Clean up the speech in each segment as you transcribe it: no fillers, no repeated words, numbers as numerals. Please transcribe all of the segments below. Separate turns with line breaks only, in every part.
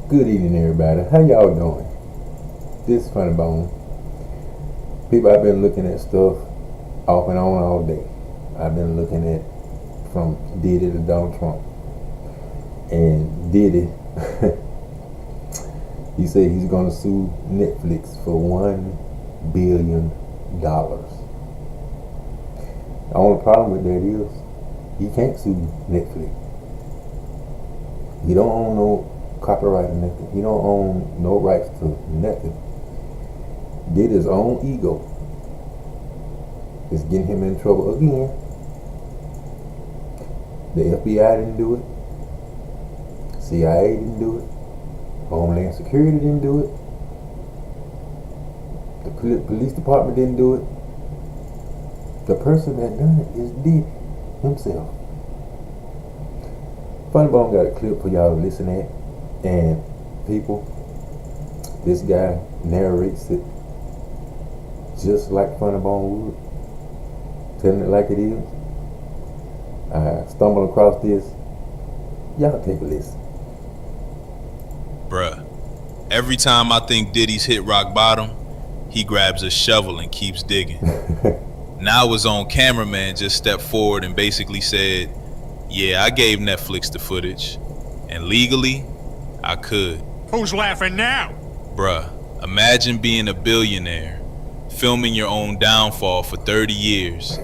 Good evening, everybody. How y'all doing? This is Funny Bone. People, I've been looking at stuff off and on all day. I've been looking at from Diddy to Donald Trump. And Diddy, he said he's going to sue Netflix for $1 billion. The only problem with that is he can't sue Netflix. He don't own no copyright or nothing. He don't own no rights to nothing. Did his own ego is getting him in trouble again. The FBI didn't do it. CIA didn't do it. Homeland Security didn't do it. The police department didn't do it. The person that done it is Diddy himself. Funny Bone got a clip for y'all to listen at. And people, this guy narrates it just like Funny Bone would, telling it like it is. I stumbled across this. Y'all take a listen.
Bruh, every time I think Diddy's hit rock bottom, he grabs a shovel and keeps digging. Now his own cameraman just stepped forward and basically said, yeah, I gave Netflix the footage, and legally, I could.
Who's laughing now?
Bruh, imagine being a billionaire, filming your own downfall for 30 years,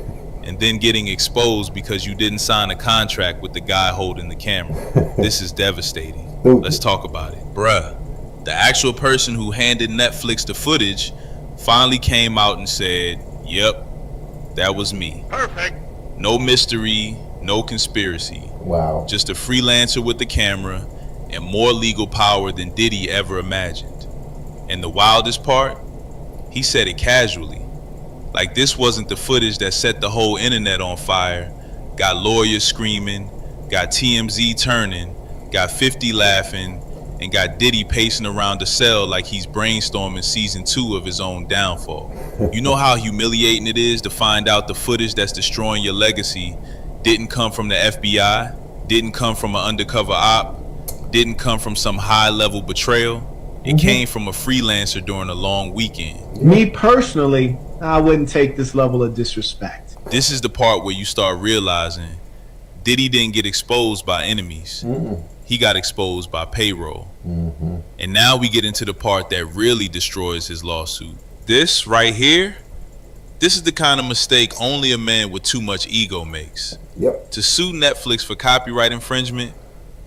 and then getting exposed because you didn't sign a contract with the guy holding the camera. This is devastating. Let's talk about it. Bruh, the actual person who handed Netflix the footage finally came out and said, yep, that was me.
Perfect.
No mystery, no conspiracy.
Wow.
Just a freelancer with the camera and more legal power than Diddy ever imagined. And the wildest part, he said it casually. Like this wasn't the footage that set the whole internet on fire, got lawyers screaming, got TMZ turning, got 50 laughing, and got Diddy pacing around the cell like he's brainstorming season 2 of his own downfall. You know how humiliating it is to find out the footage that's destroying your legacy didn't come from the FBI, didn't come from an undercover op, didn't come from some high-level betrayal. It came from a freelancer during a long weekend.
Me personally, I wouldn't take this level of disrespect.
This is the part where you start realizing Diddy didn't get exposed by enemies. He got exposed by payroll. And now we get into the part that really destroys his lawsuit. This right here, this is the kind of mistake only a man with too much ego makes.
Yep.
To sue Netflix for copyright infringement,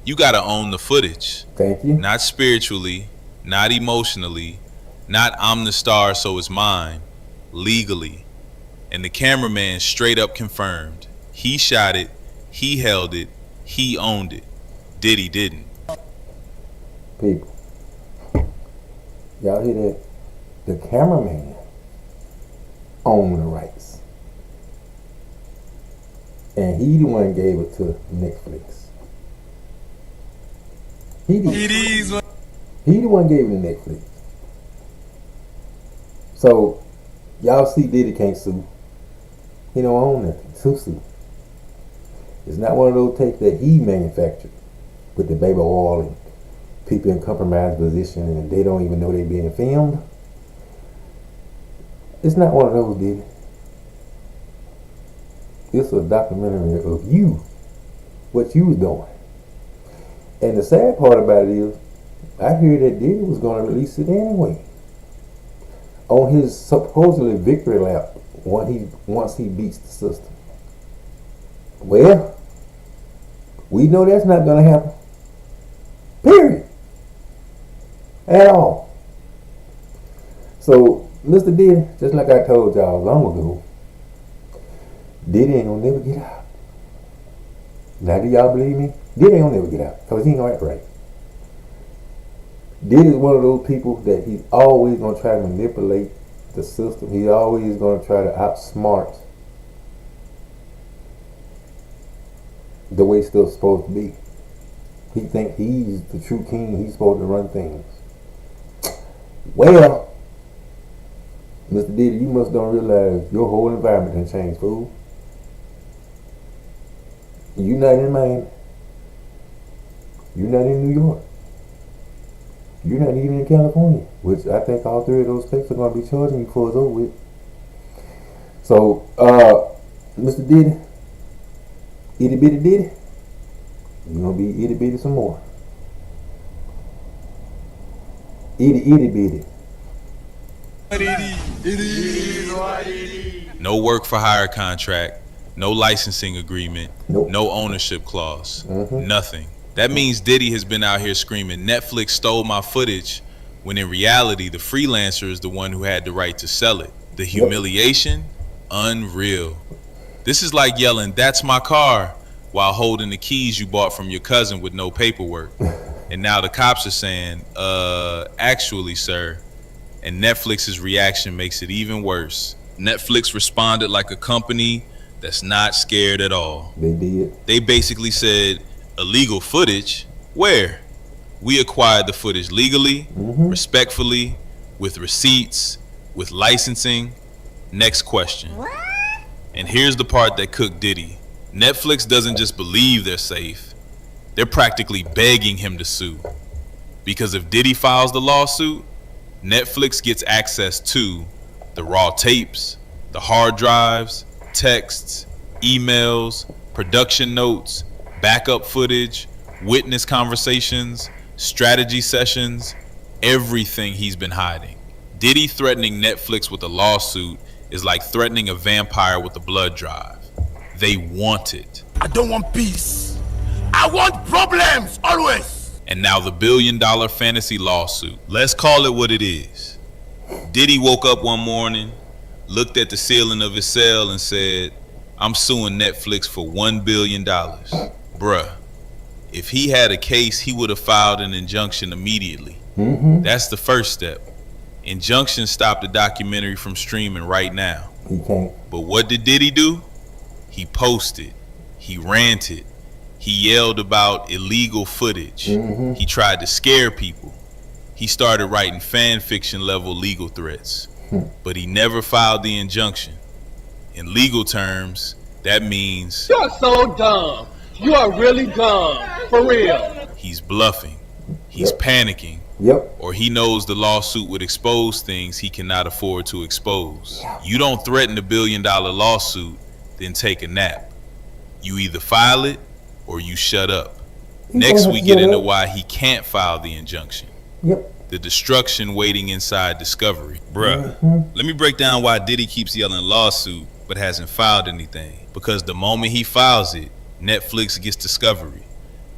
you gotta own the footage.
Thank you.
Not spiritually, not emotionally, not I'm the star so it's mine, legally. And the cameraman straight up confirmed. He shot it, he held it, he owned it. Diddy didn't.
People, y'all hear that? The cameraman owned the rights. And he the one gave it to Netflix. He the one gave it to Netflix. So y'all see Diddy can't sue. He don't own nothing. Sue. It's not one of those tapes that he manufactured with the baby oil and people in compromised position and they don't even know they're being filmed. It's not one of those, Diddy. It's a documentary of you, what you was doing. And the sad part about it is, I hear that Diddy was going to release it anyway. On his supposedly victory lap, once he beats the system. Well, we know that's not going to happen. Period. At all. So, Mr. Diddy, just like I told y'all long ago, Diddy ain't gonna never get out. Now do y'all believe me? Diddy ain't gonna never get out, because he ain't gonna act right. Diddy is one of those people that he's always gonna try to manipulate the system. He's always gonna try to outsmart the way stuff's supposed to be. He think he's the true king. He's supposed to run things. Well, Mr. Diddy, you must don't realize your whole environment done changed, fool. You're not in Miami. You're not in New York. You're not even in California, which I think all three of those states are going to be charging you for it's over with. So, Mr. Diddy, itty bitty Diddy, you're going to be itty bitty some more. Itty bitty.
No work for hire contract, no licensing agreement,
Nope.
no ownership clause, nothing. That means Diddy has been out here screaming, Netflix stole my footage, when in reality, the freelancer is the one who had the right to sell it. The humiliation, unreal. This is like yelling, that's my car, while holding the keys you bought from your cousin with no paperwork. And now the cops are saying, actually, sir. And Netflix's reaction makes it even worse. Netflix responded like a company that's not scared at all.
They did.
They basically said, illegal footage? Where? We acquired the footage legally, respectfully, with receipts, with licensing. Next question. And here's the part that cooked Diddy. Netflix doesn't just believe they're safe. They're practically begging him to sue. Because if Diddy files the lawsuit, Netflix gets access to the raw tapes, the hard drives, texts, emails, production notes, backup footage, witness conversations, strategy sessions, everything he's been hiding. Diddy threatening Netflix with a lawsuit is like threatening a vampire with a blood drive. They want it.
I don't want peace. I want problems, always.
And now the $1 billion fantasy lawsuit. Let's call it what it is. Diddy woke up one morning, looked at the ceiling of his cell and said, I'm suing Netflix for $1 billion. Bruh, if he had a case, he would have filed an injunction immediately. That's the first step. Injunction stopped the documentary from streaming right now.
He can't.
But what did Diddy do? He posted, he ranted, he yelled about illegal footage. He tried to scare people. He started writing fan fiction level legal threats. But he never filed the injunction. In legal terms, that means
You're so dumb. You are really dumb. For real.
he's bluffing, he's panicking,
Yep.
or he knows the lawsuit would expose things he cannot afford to expose. You don't threaten $1 billion lawsuit, then take a nap. You either file it or you shut up. Next, we get into why he can't file the injunction.
Yep.
The destruction waiting inside Discovery. Bruh, let me break down why Diddy keeps yelling lawsuit but hasn't filed anything. Because the moment he files it, Netflix gets Discovery.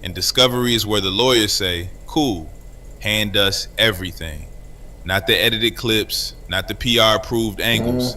And Discovery is where the lawyers say, cool, hand us everything. Not the edited clips, not the PR approved angles,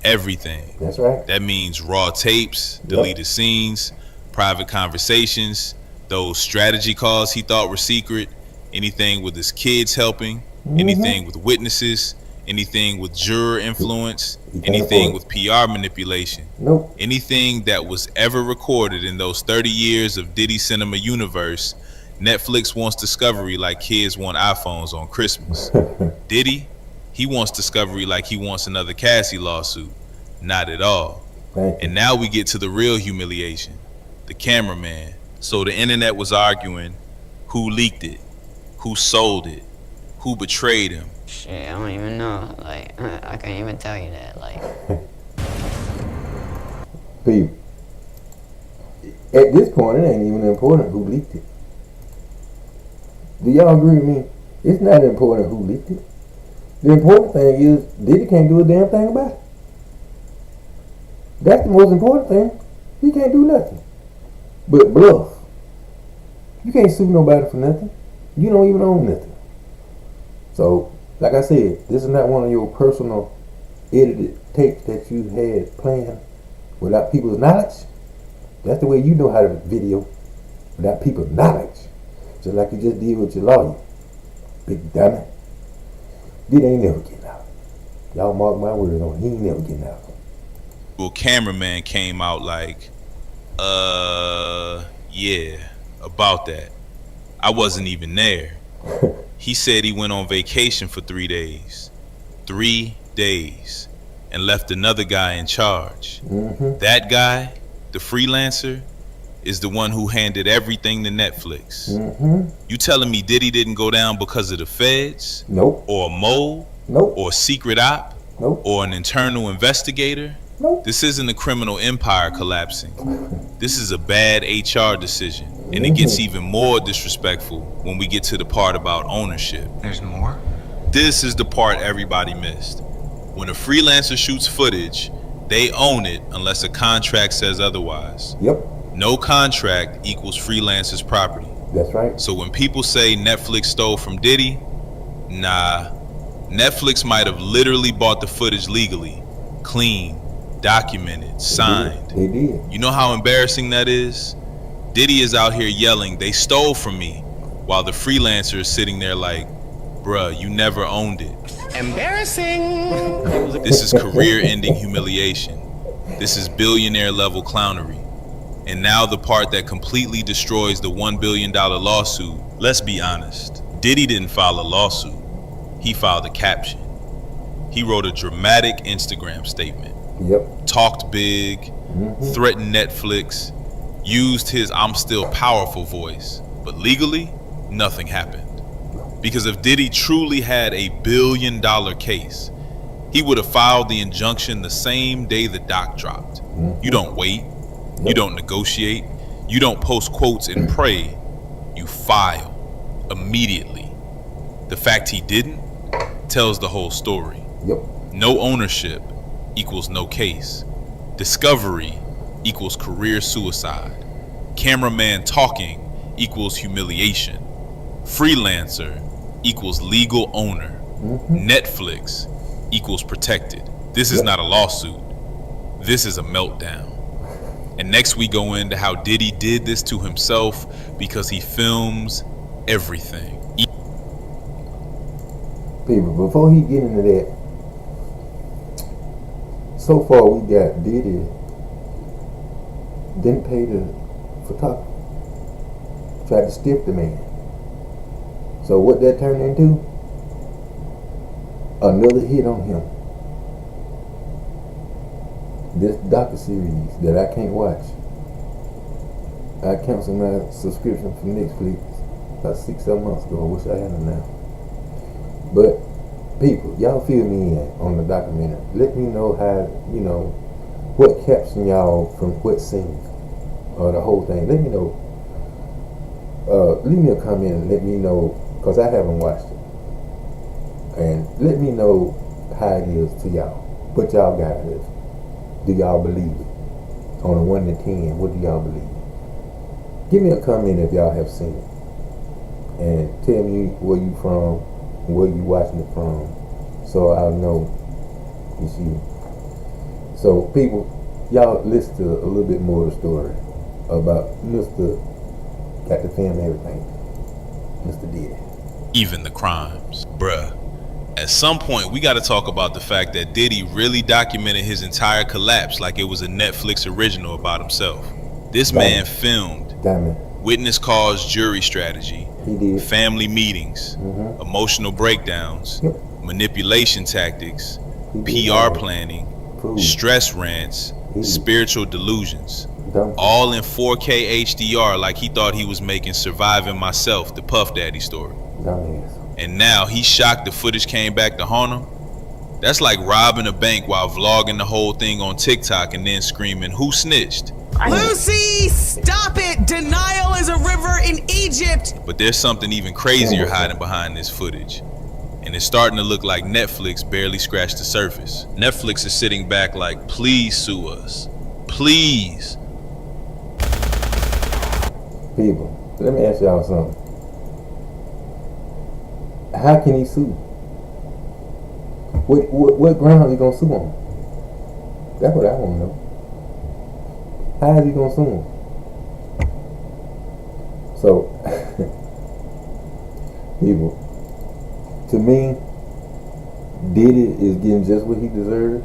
everything.
That's right.
That means raw tapes, deleted scenes, private conversations, those strategy calls he thought were secret, anything with his kids helping, anything with witnesses, anything with juror influence, anything with PR manipulation,
Nope.
anything that was ever recorded in those 30 years of Diddy Cinema universe. Netflix wants Discovery like kids want iPhones on Christmas. Diddy, he wants Discovery like he wants another Cassie lawsuit. Not at all.
Thank you.
And now we get to the real humiliation. The cameraman. So the internet was arguing who leaked it, who sold it, who betrayed him.
Shit, I don't even know. Like, I can't even tell you that. Like,
People. At this point, it ain't even important who leaked it. Do y'all agree with me? It's not important who leaked it. The important thing is Diddy can't do a damn thing about it. That's the most important thing. He can't do nothing but bluff. You can't sue nobody for nothing. You don't even own nothing. So, like I said, this is not one of your personal edited tapes that you had planned without people's knowledge. That's the way you know how to video, without people's knowledge. Just like you just did with your lawyer. Big dummy. Diddy ain't never getting out. Y'all mark my words on it. He ain't never getting out.
Well, cameraman came out like, yeah, about that. I wasn't even there. He said he went on vacation for 3 days. 3 days. And left another guy in charge. That guy, the freelancer, is the one who handed everything to Netflix.
Mm-hmm.
You telling me Diddy didn't go down because of the feds?
Nope.
Or a mole?
Nope.
Or a secret op?
Nope.
Or an internal investigator?
Nope.
This isn't a criminal empire collapsing. This is a bad HR decision. And it gets even more disrespectful when we get to the part about ownership.
There's more?
This is the part everybody missed. When a freelancer shoots footage, they own it unless a contract says otherwise.
Yep.
No contract equals freelancer's property.
That's right.
So when people say Netflix stole from Diddy, nah. Netflix might have literally bought the footage legally, clean, documented, signed.
They did.
You know how embarrassing that is? Diddy is out here yelling, they stole from me, while the freelancer is sitting there like, bruh, you never owned it.
Embarrassing.
This is career-ending humiliation. This is billionaire-level clownery. And now the part that completely destroys the $1 billion lawsuit. Let's be honest. Diddy didn't file a lawsuit. He filed a caption. He wrote a dramatic Instagram statement.
Yep.
Talked big, threatened Netflix, used his "I'm still powerful" voice. But legally, nothing happened. Because if Diddy truly had a $1 billion case, he would have filed the injunction the same day the doc dropped. You don't wait. You don't negotiate. You don't post quotes and pray. You file immediately. The fact he didn't tells the whole story.
Yep.
No ownership equals no case. Discovery equals career suicide. Cameraman talking equals humiliation. Freelancer equals legal owner. Netflix equals protected. This is not a lawsuit. This is a meltdown. And next we go into how Diddy did this to himself because he films everything.
People, before he get into that, so far we got Diddy didn't pay the photographer. Tried to stiff the man. So what that turned into? Another hit on him. This docu-series that I can't watch. I canceled my subscription for Netflix about 6-7 months ago. I wish I had them now. But people, y'all fill me in on the documentary. Let me know how, what caption y'all from what scene or the whole thing. Let me know. Leave me a comment and let me know, because I haven't watched it. And let me know how it is to y'all. What y'all got of it. Do y'all believe it? On a 1 to 10, what do y'all believe? Give me a comment if y'all have seen it. And tell me where you from, where you watching it from, so I'll know it's you. So people, y'all listen to a little bit more of the story about Mr. Got to film everything, Mr. Diddy.
Even the crimes, bruh. At some point, we got to talk about the fact that Diddy really documented his entire collapse like it was a Netflix original about himself. This man filmed witness calls, jury strategy,
He did.
family meetings, emotional breakdowns, manipulation tactics, PR planning, stress rants, spiritual delusions. All in 4K HDR like he thought he was making Surviving Myself, the Puff Daddy story. And now he's shocked the footage came back to haunt him. That's like robbing a bank while vlogging the whole thing on TikTok and then screaming, "Who snitched?"
Lucy, stop it! Denial is a river in Egypt!
But there's something even crazier hiding behind this footage. And it's starting to look like Netflix barely scratched the surface. Netflix is sitting back like, please sue us. Please.
People, let me ask y'all something. How can he sue? What ground is he gonna sue on? That's what I want to know. How is he gonna sue him? So, people, to me, Diddy is getting just what he deserved.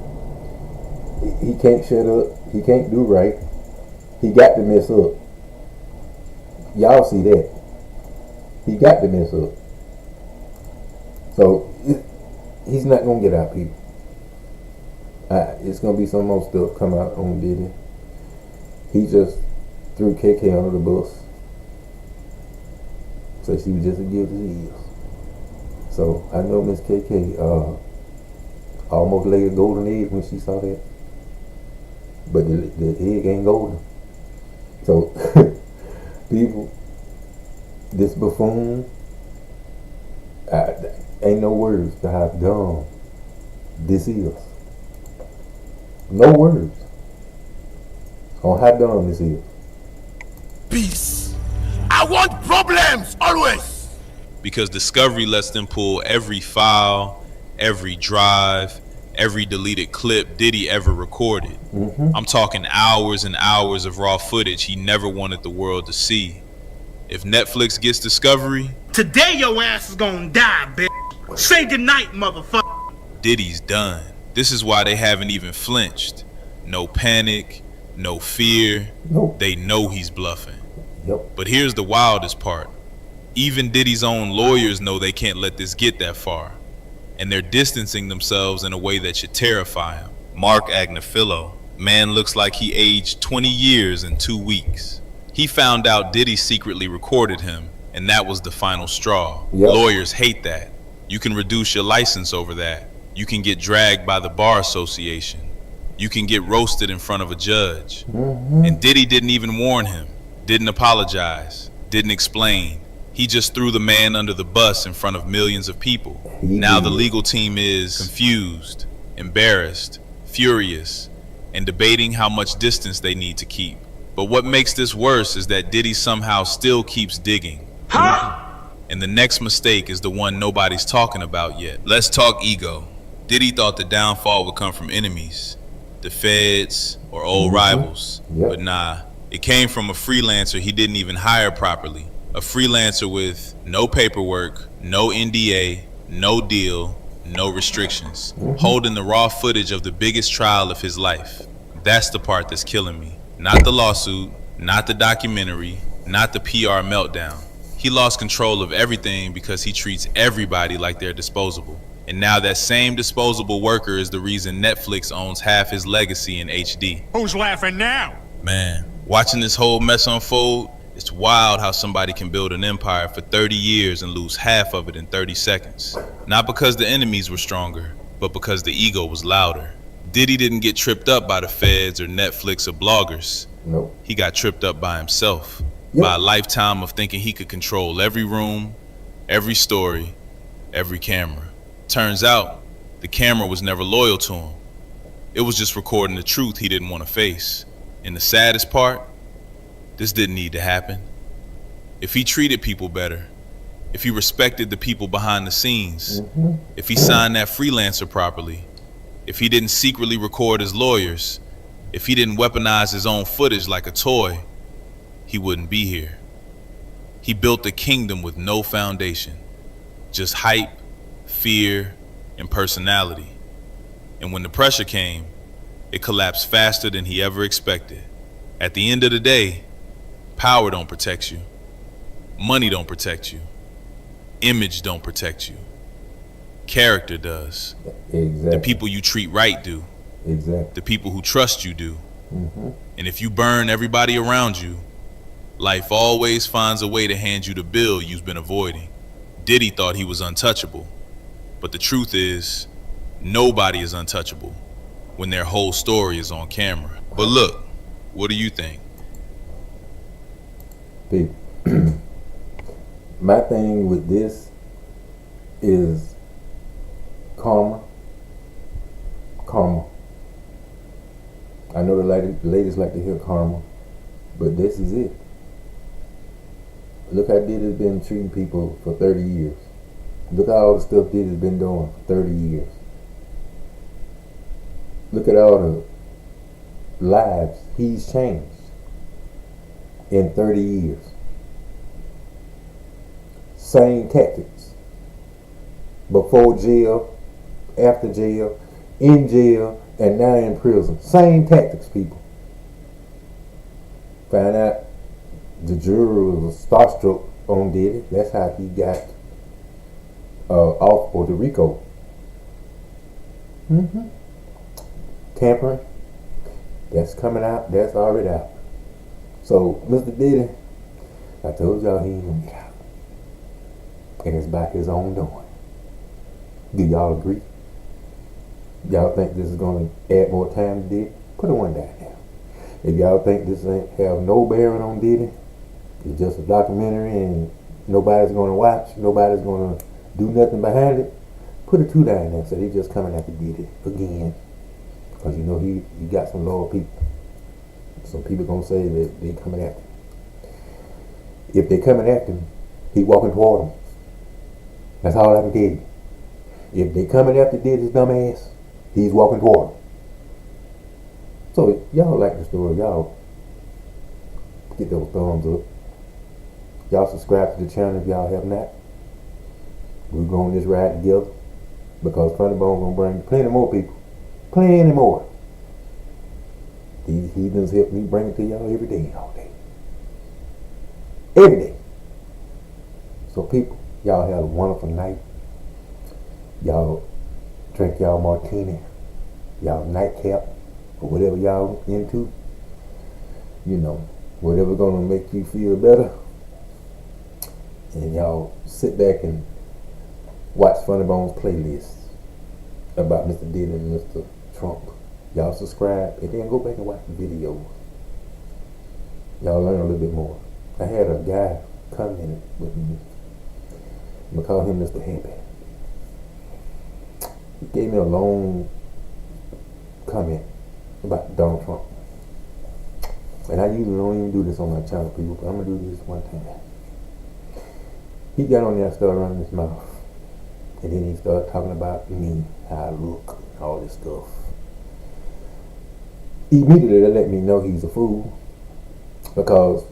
He can't shut up. He can't do right. He got to mess up. Y'all see that. He got to mess up. So, he's not going to get out, people. It's going to be some more stuff come out on Diddy. He just threw KK under the bus. Said she was just as guilty as he is. So I know Miss KK almost laid a golden egg when she saw that. But the egg ain't golden. So people, this buffoon, ain't no words to how dumb this is. No words on how dumb this is.
Peace. I want problems always.
Because Discovery lets them pull every file, every drive, every deleted clip Diddy ever recorded. I'm talking hours and hours of raw footage he never wanted the world to see. If Netflix gets Discovery,
today your ass is gonna die, bitch. Say goodnight, motherfucker.
Diddy's done. This is why they haven't even flinched. No panic, no fear.
Nope.
They know he's bluffing.
Yep.
But here's the wildest part. Even Diddy's own lawyers know they can't let this get that far. And they're distancing themselves in a way that should terrify him. Mark Agnafilo, man looks like he aged 20 years in 2 weeks. He found out Diddy secretly recorded him, and that was the final straw.
Yep.
Lawyers hate that. You can reduce your license over that. You can get dragged by the bar association. You can get roasted in front of a judge. And Diddy didn't even warn him, didn't apologize, didn't explain. He just threw the man under the bus in front of millions of people. Now the legal team is confused, embarrassed, furious, and debating how much distance they need to keep. But what makes this worse is that Diddy somehow still keeps digging. And the next mistake is the one nobody's talking about yet. Let's talk ego. Diddy thought the downfall would come from enemies, the feds, or old rivals. But nah, it came from a freelancer he didn't even hire properly. A freelancer with no paperwork, no NDA, no deal, no restrictions, holding the raw footage of the biggest trial of his life. That's the part that's killing me. Not the lawsuit, not the documentary, not the PR meltdown. He lost control of everything because he treats everybody like they're disposable. And now that same disposable worker is the reason Netflix owns half his legacy in HD.
Who's laughing now?
Man, watching this whole mess unfold, it's wild how somebody can build an empire for 30 years and lose half of it in 30 seconds. Not because the enemies were stronger, but because the ego was louder. Diddy didn't get tripped up by the feds or Netflix or bloggers.
Nope.
He got tripped up by himself.
Yep.
By a lifetime of thinking he could control every room, every story, every camera. Turns out, the camera was never loyal to him. It was just recording the truth he didn't want to face. And the saddest part, this didn't need to happen. If he treated people better, if he respected the people behind the scenes, if he signed that freelancer properly, if he didn't secretly record his lawyers, if he didn't weaponize his own footage like a toy, he wouldn't be here. He built a kingdom with no foundation, just hype, fear, and personality. And when the pressure came, it collapsed faster than he ever expected. At the end of the day, power don't protect you. Money don't protect you. Image don't protect you. Character does.
Exactly.
The people you treat right do.
Exactly.
The people who trust you do. And if you burn everybody around you, life always finds a way to hand you the bill you've been avoiding. Diddy thought he was untouchable. But the truth is, nobody is untouchable when their whole story is on camera. But look, what do you think?
People. My thing with this is karma. Karma. I know the ladies like to hear karma, but this is it. Look how Diddy's been treating people for 30 years. Look at all the stuff Diddy's been doing for 30 years. Look at all the lives he's changed in 30 years. Same tactics. Before jail, after jail, in jail, and now in prison. Same tactics, people. Find out the jury was starstruck on Diddy. That's how he got off Puerto Rico. Tampering. That's coming out. That's already out. So, Mr. Diddy, I told y'all he ain't gonna get out. And it's by his own doing. Do y'all agree? Y'all think this is gonna add more time to Diddy? Put a one down there. If y'all think this ain't have no bearing on Diddy, it's just a documentary and nobody's gonna watch, nobody's gonna do nothing behind it, put a two down there. So they just coming after Diddy again. Because you know he got some loyal people. Some people gonna say that they coming after him. If they coming after him, he walking toward them. That's all I can tell you. If they coming after Diddy's dumb ass, he's walking toward them. So y'all like the story, y'all get those thumbs up. Y'all subscribe to the channel if y'all have not. We're going this ride together because Funny Bone gonna bring plenty more people. Plenty more. These heathens help me bring it to y'all every day, all day. Every day. So people, y'all have a wonderful night. Y'all drink y'all martini, y'all nightcap, or whatever y'all into. You know, whatever gonna make you feel better. And y'all sit back and watch Funny Bone's playlist about Mr. Diddy and Mr. Trump. Y'all subscribe and then go back and watch the videos. Y'all learn a little bit more. I had a guy comment with me. I'm gonna call him Mr. Happy. He gave me a long comment about Donald Trump. And I usually don't even do this on my channel, people, but I'm gonna do this one time. He got on there and started running his mouth. And then he started talking about me, how I look, all this stuff. Immediately that let me know he's a fool. Because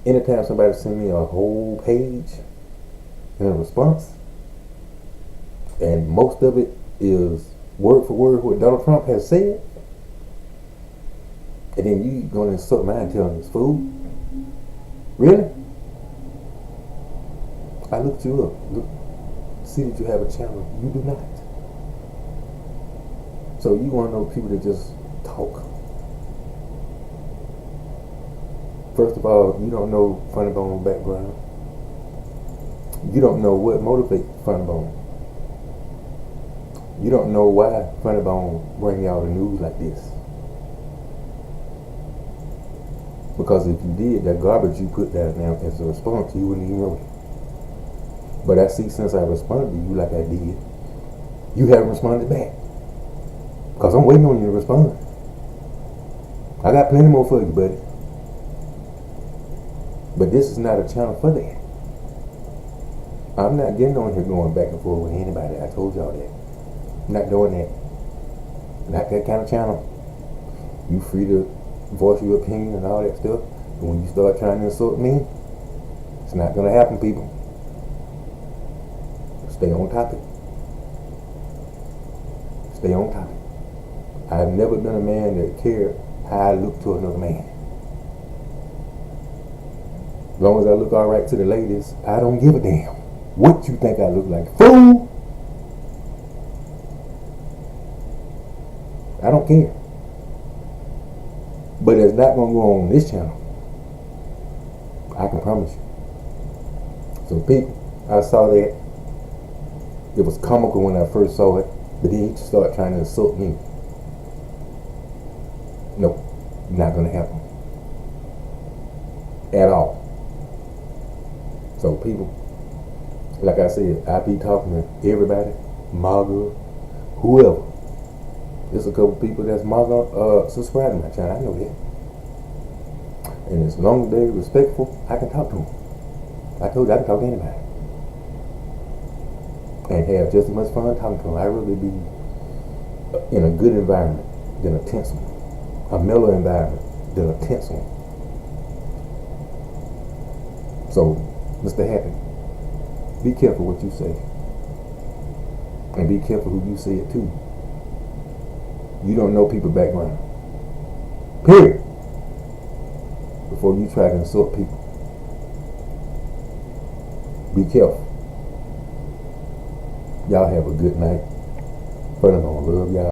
anytime somebody send me a whole page in a response, and most of it is word for word what Donald Trump has said, and then you gonna insult mine telling this fool? Really? I looked you up. Look, see that you have a channel. You do not. So you want to know people that just talk. First of all, you don't know Funny Bone's background. You don't know what motivates Funny Bone. You don't know why Funny Bone bring y'all the news like this. Because if you did, that garbage you put down there as a response, you wouldn't even know it. But I see since I responded to you like I did, you haven't responded back. Because I'm waiting on you to respond. I got plenty more for you, buddy. But this is not a channel for that. I'm not getting on here going back and forth with anybody. I told y'all that. I'm not doing that. Not that kind of channel. You free to voice your opinion and all that stuff. But when you start trying to insult me, it's not going to happen, people. Stay on topic. Stay on topic. I've never been a man that cared how I look to another man. As long as I look all right to the ladies, I don't give a damn what you think I look like. Fool! I don't care. But it's not going to go on this channel. I can promise you. So people, I saw that. It was comical when I first saw it, but then he started trying to insult me. Nope, not gonna happen. At all. So people, like I said, I be talking to everybody, MAGA, whoever. There's a couple people that's MAGA subscribe to my channel, I know that. And as long as they're respectful, I can talk to them. I told you I can talk to anybody. And have just as much fun talking to them. I'd rather be in a good environment than a tense one. A mellow environment than a tense one. So, Mr. Happy, be careful what you say. And be careful who you say it to. You don't know people's background. Period. Before you try to insult people. Be careful. Y'all have a good night. Funny Bone, love y'all.